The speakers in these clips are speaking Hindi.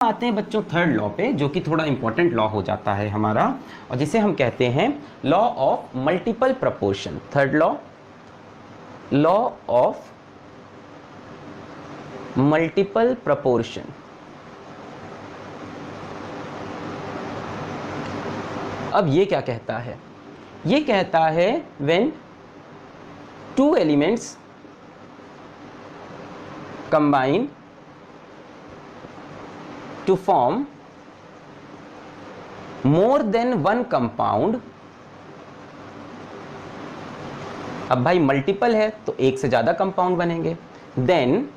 आते हैं बच्चों थर्ड लॉ पे, जो कि थोड़ा इंपॉर्टेंट लॉ हो जाता है हमारा, और जिसे हम कहते हैं law of multiple proportion. Third law, law of multiple proportion. अब ये क्या कहता है? ये कहता है when two elements combine to form more than one compound। अब भाई मल्टीपल है तो एक से ज्यादा कंपाउंड बनेंगे। Then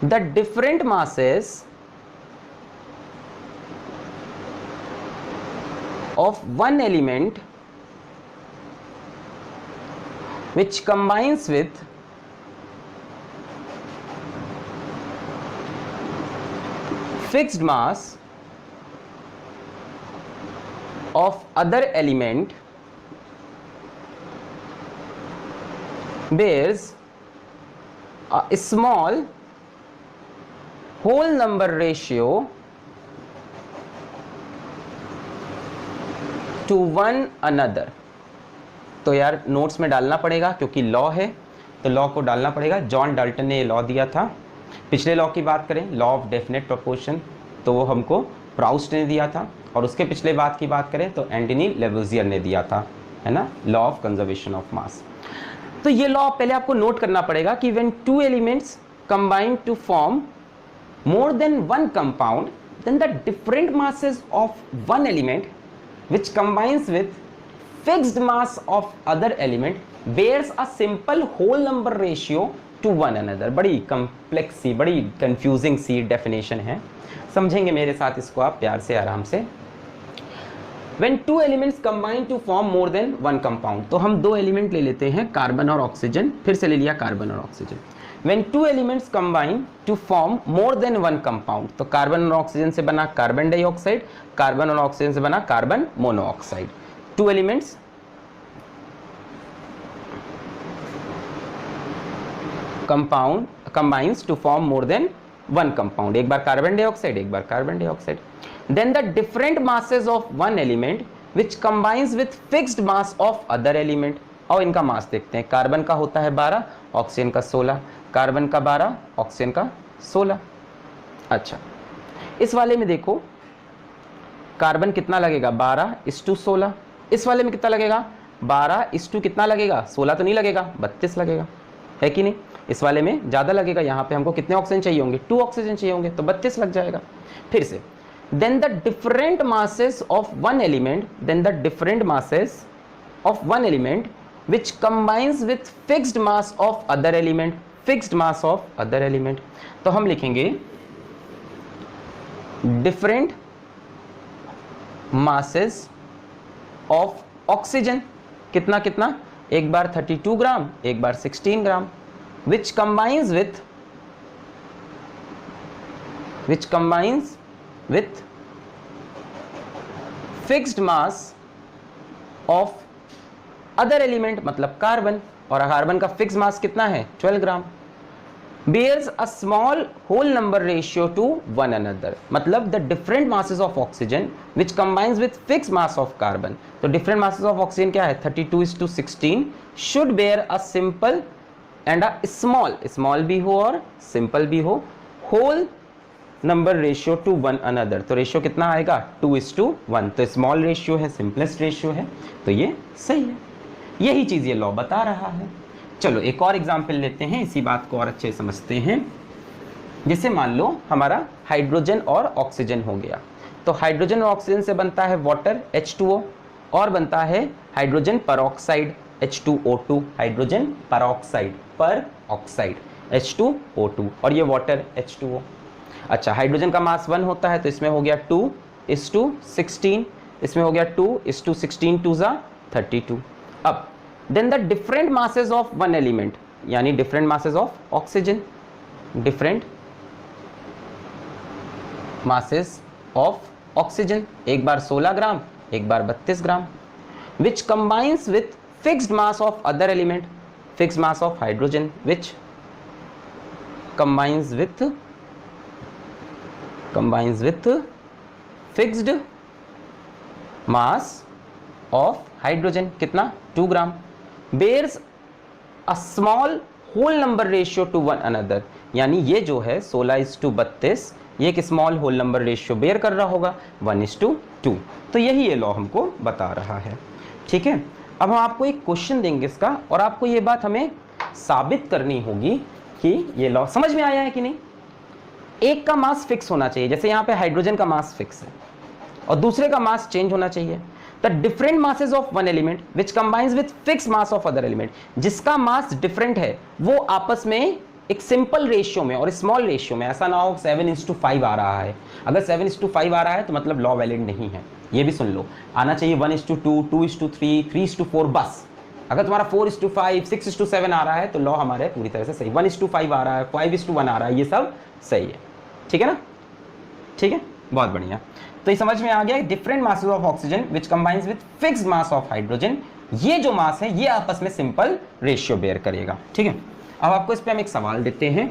the different masses of one element which combines with fixed mass of other element bears a small whole number ratio to one another। तो यार नोट्स में डालना पड़ेगा क्योंकि लॉ है तो लॉ को डालना पड़ेगा। जॉन डाल्टन ने ये लॉ दिया था। पिछले लॉ की बात करें, लॉ ऑफ डेफिनेट प्रोपोर्शन, तो वो हमको प्राउस्ट ने दिया था, और उसके पिछले बात की बात करें तो एंटनी लेवुजियर ने दिया था, है ना, law of conservation of mass. तो ये लॉ पहले आपको नोट करना पड़ेगा कि when two elements combine to form more than one compound, then the different masses of one element which combines with fixed mass of other element bears a simple whole number ratio to one another। बड़ी कॉम्प्लेक्स सी, बड़ी कंफ्यूजिंग सी डेफिनेशन है, समझेंगे मेरे साथ इसको आप प्यार से आराम से। When two elements combine to form more than one compound, तो हम दो एलिमेंट ले लेते हैं, कार्बन और ऑक्सीजन, फिर से ले लिया कार्बन और oxygen. When two elements combine to form more than one compound, तो कार्बन और ऑक्सीजन से बना कार्बन डाइऑक्साइड, कार्बन और ऑक्सीजन से बना carbon monoxide. Two elements compound combines to form more than one compound, एक बार कार्बन डाइऑक्साइड, एक बार carbon dioxide. Then the different masses of one element which combines with fixed mass of other element। और इनका मास देखते हैं, कार्बन का होता है 12, ऑक्सीजन का 16, कार्बन का 12, ऑक्सीजन का 16। अच्छा, इस वाले में देखो कार्बन कितना लगेगा, 12:16। इस वाले में कितना लगेगा, 12:, कितना लगेगा, 16 तो नहीं लगेगा, 32 लगेगा, है कि नहीं। इस वाले में ज़्यादा लगेगा, यहाँ पे हमको कितने ऑक्सीजन चाहिए होंगे, 2 ऑक्सीजन चाहिए होंगे, तो 32 लग जाएगा। फिर से, then the different masses of one element, then the different masses of one element which combines with fixed mass of other element, fixed mass of other element। तो हम लिखेंगे different masses of oxygen, कितना कितना, एक बार 32 ग्राम, एक बार 16 ग्राम, which combines with fixed mass of other element, मतलब कार्बन, और कार्बन का फिक्स मास कितना है, 12 ग्राम। bears a small whole number ratio to one another, मतलब the different masses of oxygen which combines with fixed mass of carbon। तो different masses of oxygen क्या है, 32:16 should bear a simple and a small भी हो और simple भी हो, whole number ratio to one another। तो रेशियो कितना आएगा, 2:1। तो स्मॉल रेशियो है, सिंपलेस्ट रेशियो है, तो ये सही है। यही चीज़ ये लॉ बता रहा है। चलो एक और एग्जाम्पल लेते हैं, इसी बात को और अच्छे समझते हैं। जैसे मान लो हमारा हाइड्रोजन और ऑक्सीजन हो गया, तो हाइड्रोजन और ऑक्सीजन से बनता है वाटर H2O, और बनता है hydrogen peroxide H2O2, hydrogen peroxide पर ऑक्साइड H2O2, और ये वाटर H2O। अच्छा, हाइड्रोजन का मास 1 होता है, तो इसमें हो गया 2:16, इसमें हो गया 2:16, 2 ज़ा 32। अब then the different masses of one element, यानी different masses of oxygen, different masses of oxygen, एक बार 16 ग्राम, एक बार 32 gram, which combines with fixed mass of other element, fixed mass of hydrogen which combines with combines with fixed mass of hydrogen कितना 2 ग्राम, bears a small whole number ratio to one another, यानी ये जो है 16:32 ये एक small whole number ratio bear कर रहा होगा 1:2। तो यही ये लॉ हमको बता रहा है। ठीक है, अब हम आपको एक क्वेश्चन देंगे इसका और आपको ये बात हमें साबित करनी होगी कि ये लॉ समझ में आया है कि नहीं। एक का मास फिक्स होना चाहिए, जैसे यहाँ पे हाइड्रोजन का मास फिक्स है और दूसरे का मास चेंज होना चाहिए। The different masses of one element which combines with fix mass of other element, जिसका मास डिफरेंट है वो आपस में एक सिंपल रेशियो में और स्मॉल रेशियो में, ऐसा ना हो 7:5 आ रहा है। अगर 7:5 आ रहा है तो मतलब लॉ वैलिड नहीं है, ये भी सुन लो। आना चाहिए 1:2, 2:3, 3:4 बस। अगर तुम्हारा 4:5, 6:7 आ रहा है तो लॉ हमारे पूरी तरह से सही। 1:5 आ रहा है, 5:1 आ रहा है, ये सब सही है। ठीक है ना, ठीक है, बहुत बढ़िया। तो ये समझ में आ गया, different masses of oxygen which combines with fixed mass of hydrogen, ये जो मास है ये आपस में सिंपल रेशियो बेयर करेगा। ठीक है, अब आपको इस पे हम एक सवाल देते हैं।